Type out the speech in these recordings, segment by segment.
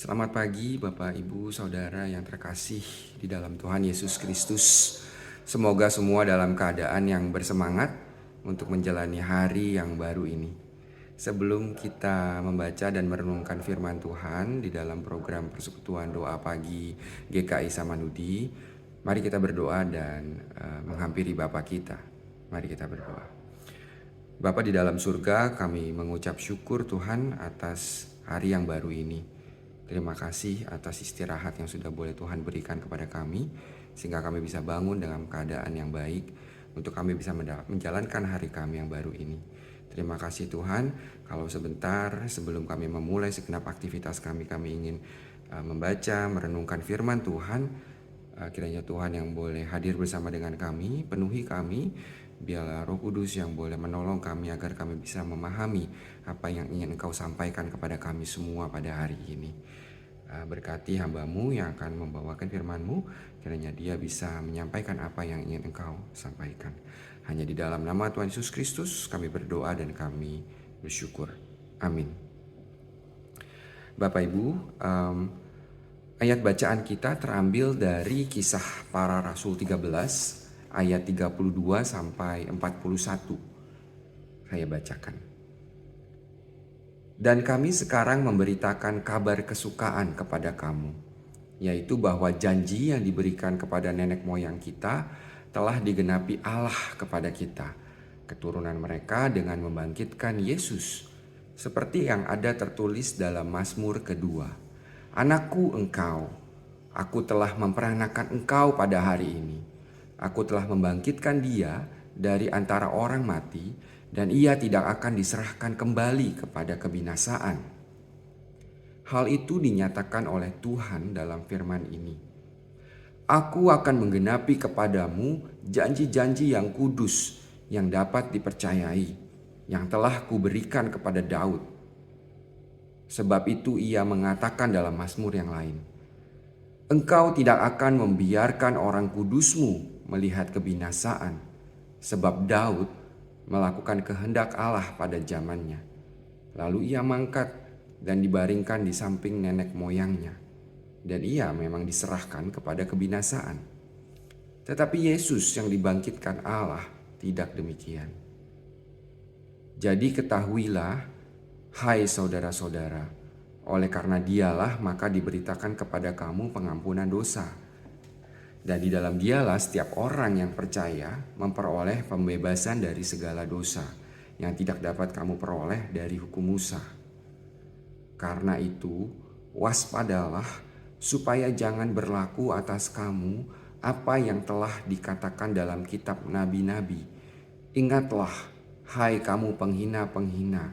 Selamat pagi Bapak, Ibu, Saudara yang terkasih di dalam Tuhan Yesus Kristus. Semoga semua dalam keadaan yang bersemangat untuk menjalani hari yang baru ini. Sebelum kita membaca dan merenungkan firman Tuhan di dalam program Persekutuan Doa Pagi GKI Samanudi, mari kita berdoa dan menghampiri Bapa kita. Mari kita berdoa. Bapa di dalam surga, kami mengucap syukur Tuhan atas hari yang baru ini. Terima kasih atas istirahat yang sudah boleh Tuhan berikan kepada kami, sehingga kami bisa bangun dalam keadaan yang baik untuk kami bisa menjalankan hari kami yang baru ini. Terima kasih Tuhan, kalau sebentar sebelum kami memulai segenap aktivitas kami ingin membaca, merenungkan firman Tuhan. Kiranya Tuhan yang boleh hadir bersama dengan kami, penuhi kami. Biarlah Roh Kudus yang boleh menolong kami agar kami bisa memahami apa yang ingin Engkau sampaikan kepada kami semua pada hari ini. Berkati hamba-Mu yang akan membawakan firman-Mu, kiranya dia bisa menyampaikan apa yang ingin Engkau sampaikan. Hanya di dalam nama Tuhan Yesus Kristus kami berdoa dan kami bersyukur. Amin. Bapak Ibu, ayat bacaan kita terambil dari Kisah Para Rasul 13 ayat 32 sampai 41. Saya bacakan. Dan kami sekarang memberitakan kabar kesukaan kepada kamu, yaitu bahwa janji yang diberikan kepada nenek moyang kita telah digenapi Allah kepada kita, keturunan mereka, dengan membangkitkan Yesus, seperti yang ada tertulis dalam Mazmur kedua. Anakku engkau, aku telah memperanakan engkau pada hari ini. Aku telah membangkitkan dia dari antara orang mati, dan ia tidak akan diserahkan kembali kepada kebinasaan. Hal itu dinyatakan oleh Tuhan dalam firman ini. Aku akan menggenapi kepadamu janji-janji yang kudus yang dapat dipercayai, yang telah kuberikan kepada Daud. Sebab itu ia mengatakan dalam Mazmur yang lain, Engkau tidak akan membiarkan orang kudusmu melihat kebinasaan, sebab Daud melakukan kehendak Allah pada zamannya. Lalu ia mangkat dan dibaringkan di samping nenek moyangnya, dan ia memang diserahkan kepada kebinasaan. Tetapi Yesus yang dibangkitkan Allah tidak demikian. Jadi ketahuilah, hai saudara-saudara, oleh karena dialah maka diberitakan kepada kamu pengampunan dosa. Dan di dalam dialah setiap orang yang percaya memperoleh pembebasan dari segala dosa yang tidak dapat kamu peroleh dari hukum Musa. Karena itu, waspadalah supaya jangan berlaku atas kamu apa yang telah dikatakan dalam kitab nabi-nabi. Ingatlah, hai kamu penghina-penghina,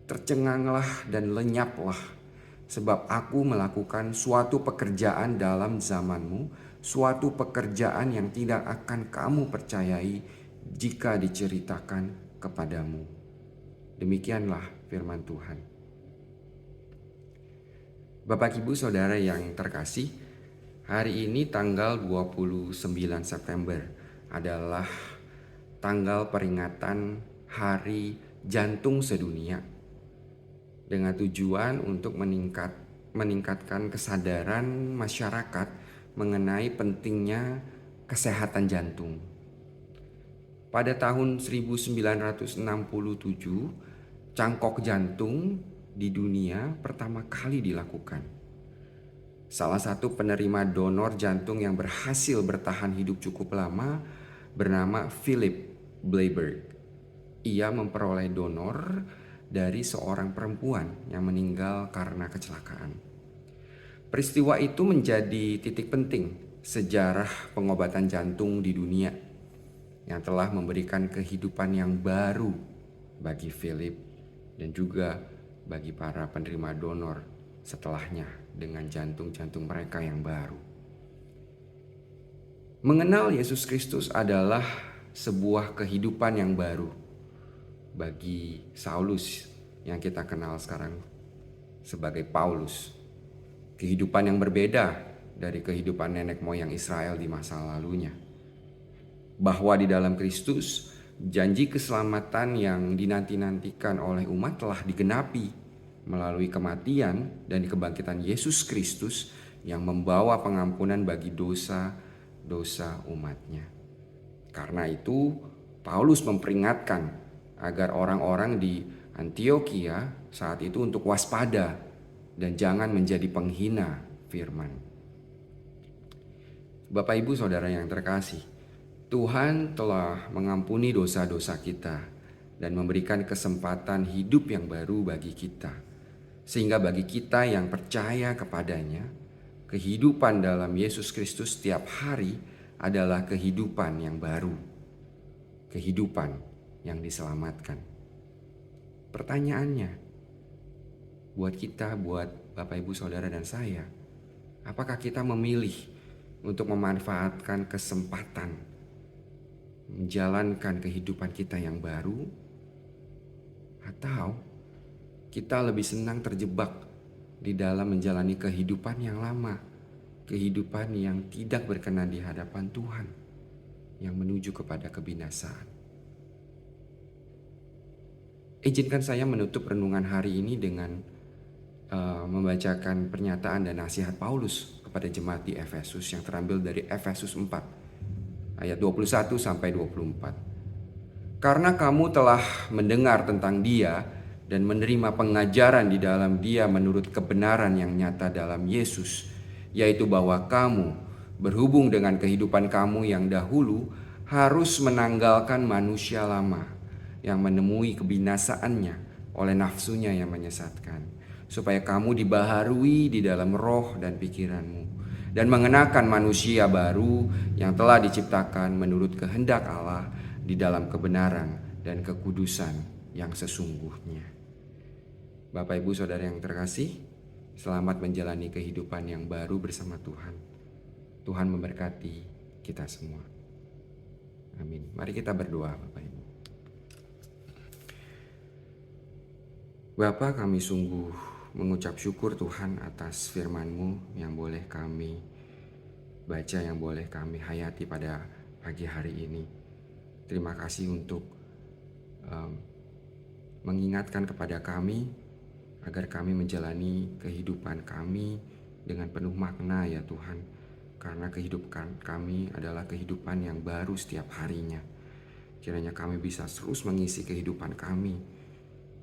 tercenganglah dan lenyaplah, sebab aku melakukan suatu pekerjaan dalam zamanmu, suatu pekerjaan yang tidak akan kamu percayai jika diceritakan kepadamu. Demikianlah firman Tuhan. Bapak Ibu Saudara yang terkasih, hari ini tanggal 29 September adalah tanggal peringatan Hari Jantung Sedunia, dengan tujuan untuk meningkatkan kesadaran masyarakat mengenai pentingnya kesehatan jantung. Pada tahun 1967, cangkok jantung di dunia pertama kali dilakukan. Salah satu penerima donor jantung yang berhasil bertahan hidup cukup lama bernama Philip Bleiberg. Ia memperoleh donor dari seorang perempuan yang meninggal karena kecelakaan. Peristiwa itu menjadi titik penting sejarah pengobatan jantung di dunia, yang telah memberikan kehidupan yang baru bagi Philip dan juga bagi para penerima donor setelahnya dengan jantung-jantung mereka yang baru. Mengenal Yesus Kristus adalah sebuah kehidupan yang baru bagi Saulus yang kita kenal sekarang sebagai Paulus. Kehidupan yang berbeda dari kehidupan nenek moyang Israel di masa lalunya. Bahwa di dalam Kristus, janji keselamatan yang dinanti-nantikan oleh umat telah digenapi, melalui kematian dan kebangkitan Yesus Kristus yang membawa pengampunan bagi dosa-dosa umatnya. Karena itu Paulus memperingatkan agar orang-orang di Antiokhia saat itu untuk waspada dan jangan menjadi penghina firman. Bapak Ibu Saudara yang terkasih, Tuhan telah mengampuni dosa-dosa kita dan memberikan kesempatan hidup yang baru bagi kita. Sehingga bagi kita yang percaya kepadanya, kehidupan dalam Yesus Kristus setiap hari adalah kehidupan yang baru. Kehidupan yang diselamatkan. Pertanyaannya, buat kita, buat Bapak Ibu Saudara dan saya, apakah kita memilih untuk memanfaatkan kesempatan menjalankan kehidupan kita yang baru, atau kita lebih senang terjebak di dalam menjalani kehidupan yang lama, kehidupan yang tidak berkenan di hadapan Tuhan, yang menuju kepada kebinasaan? Izinkan saya menutup renungan hari ini dengan membacakan pernyataan dan nasihat Paulus kepada jemaat di Efesus yang terambil dari Efesus 4 ayat 21 sampai 24. Karena kamu telah mendengar tentang Dia dan menerima pengajaran di dalam Dia menurut kebenaran yang nyata dalam Yesus, yaitu bahwa kamu berhubung dengan kehidupan kamu yang dahulu harus menanggalkan manusia lama yang menemui kebinasaannya oleh nafsunya yang menyesatkan, supaya kamu dibaharui di dalam roh dan pikiranmu, dan mengenakan manusia baru yang telah diciptakan menurut kehendak Allah di dalam kebenaran dan kekudusan yang sesungguhnya. Bapak Ibu Saudara yang terkasih, selamat menjalani kehidupan yang baru bersama Tuhan. Tuhan memberkati kita semua. Amin. Mari kita berdoa, Bapak Ibu. Bapa, kami sungguh mengucap syukur Tuhan atas firman-Mu yang boleh kami baca, yang boleh kami hayati pada pagi hari ini. Terima kasih untuk mengingatkan kepada kami agar kami menjalani kehidupan kami dengan penuh makna ya Tuhan. Karena kehidupan kami adalah kehidupan yang baru setiap harinya. Kiranya kami bisa terus mengisi kehidupan kami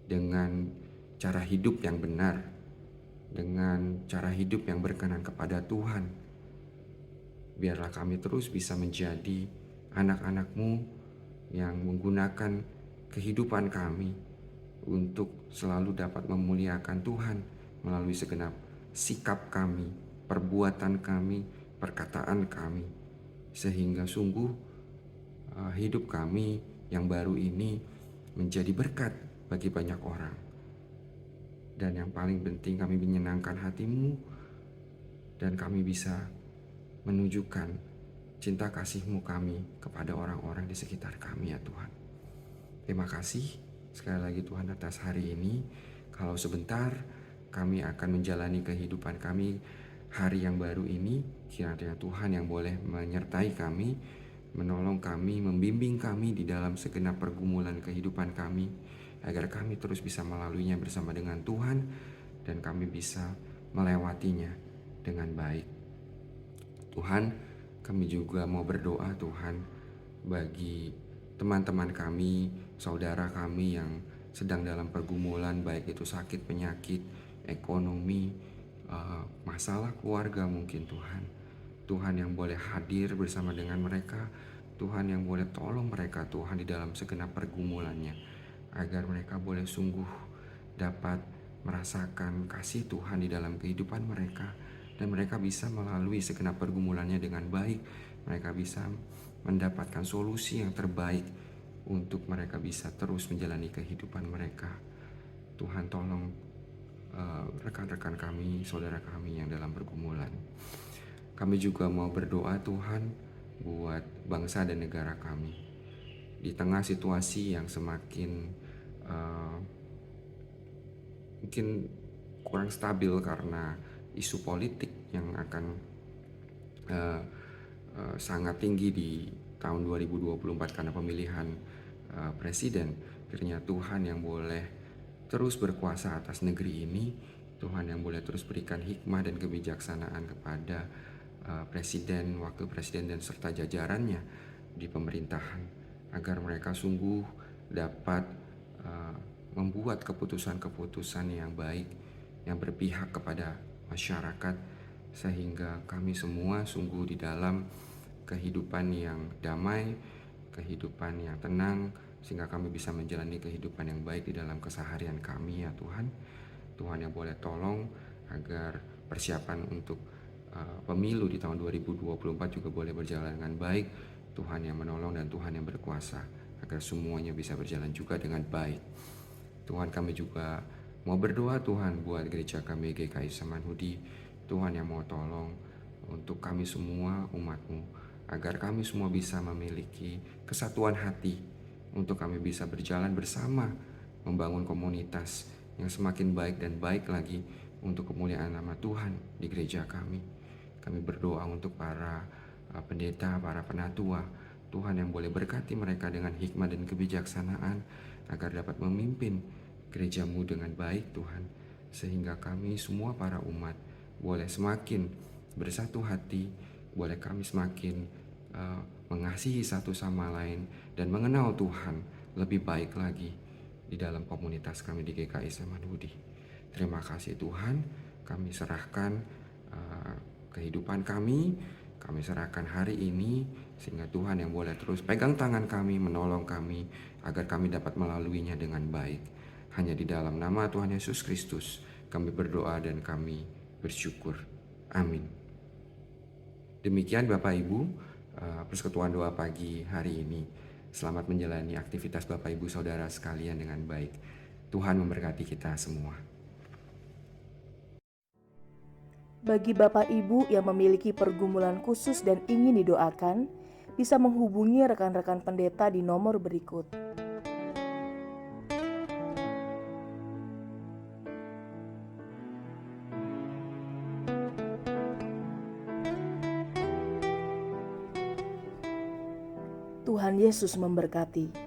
dengan cara hidup yang benar, dengan cara hidup yang berkenan kepada Tuhan. Biarlah kami terus bisa menjadi anak-anak-Mu yang menggunakan kehidupan kami untuk selalu dapat memuliakan Tuhan melalui segenap sikap kami, perbuatan kami, perkataan kami, sehingga sungguh hidup kami yang baru ini menjadi berkat bagi banyak orang. Dan yang paling penting, kami menyenangkan hati-Mu dan kami bisa menunjukkan cinta kasih-Mu kami kepada orang-orang di sekitar kami ya Tuhan. Terima kasih sekali lagi Tuhan atas hari ini. Kalau sebentar kami akan menjalani kehidupan kami hari yang baru ini, kiranya Tuhan yang boleh menyertai kami, menolong kami, membimbing kami di dalam segenap pergumulan kehidupan kami, agar kami terus bisa melaluinya bersama dengan Tuhan dan kami bisa melewatinya dengan baik. Tuhan, kami juga mau berdoa Tuhan bagi teman-teman kami, saudara kami yang sedang dalam pergumulan, baik itu sakit, penyakit, ekonomi, masalah keluarga mungkin Tuhan. Tuhan yang boleh hadir bersama dengan mereka, Tuhan yang boleh tolong mereka Tuhan di dalam segenap pergumulannya, agar mereka boleh sungguh dapat merasakan kasih Tuhan di dalam kehidupan mereka, dan mereka bisa melalui segenap pergumulannya dengan baik. Mereka bisa mendapatkan solusi yang terbaik untuk mereka bisa terus menjalani kehidupan mereka. Tuhan tolong rekan-rekan kami, saudara kami yang dalam pergumulan. Kami juga mau berdoa Tuhan buat bangsa dan negara kami. Di tengah situasi yang semakin mungkin kurang stabil karena isu politik yang akan sangat tinggi di tahun 2024 karena pemilihan presiden. Kiranya Tuhan yang boleh terus berkuasa atas negeri ini. Tuhan yang boleh terus berikan hikmah dan kebijaksanaan kepada presiden, wakil presiden, dan serta jajarannya di pemerintahan, agar mereka sungguh dapat membuat keputusan-keputusan yang baik, yang berpihak kepada masyarakat, sehingga kami semua sungguh di dalam kehidupan yang damai, kehidupan yang tenang, sehingga kami bisa menjalani kehidupan yang baik di dalam keseharian kami, ya Tuhan. Tuhan yang boleh tolong agar persiapan untuk pemilu di tahun 2024 juga boleh berjalan dengan baik. Tuhan yang menolong dan Tuhan yang berkuasa agar semuanya bisa berjalan juga dengan baik. Tuhan, kami juga mau berdoa Tuhan buat gereja kami GKI Samanhudi. Tuhan yang mau tolong untuk kami semua umat-Mu, agar kami semua bisa memiliki kesatuan hati untuk kami bisa berjalan bersama, membangun komunitas yang semakin baik dan baik lagi untuk kemuliaan nama Tuhan di gereja kami. Kami berdoa untuk para pendeta, para penatua, Tuhan yang boleh berkati mereka dengan hikmah dan kebijaksanaan agar dapat memimpin gereja-Mu dengan baik Tuhan, sehingga kami semua para umat boleh semakin bersatu hati, boleh kami semakin mengasihi satu sama lain dan mengenal Tuhan lebih baik lagi di dalam komunitas kami di GKI Samanhudi. Terima kasih Tuhan, kami serahkan kehidupan kami serahkan hari ini, sehingga Tuhan yang boleh terus pegang tangan kami, menolong kami agar kami dapat melaluinya dengan baik. Hanya di dalam nama Tuhan Yesus Kristus kami berdoa dan kami bersyukur. Amin. Demikian Bapak Ibu, persekutuan doa pagi hari ini. Selamat menjalani aktivitas Bapak Ibu Saudara sekalian dengan baik. Tuhan memberkati kita semua. Bagi Bapak Ibu yang memiliki pergumulan khusus dan ingin didoakan, bisa menghubungi rekan-rekan pendeta di nomor berikut. Tuhan Yesus memberkati.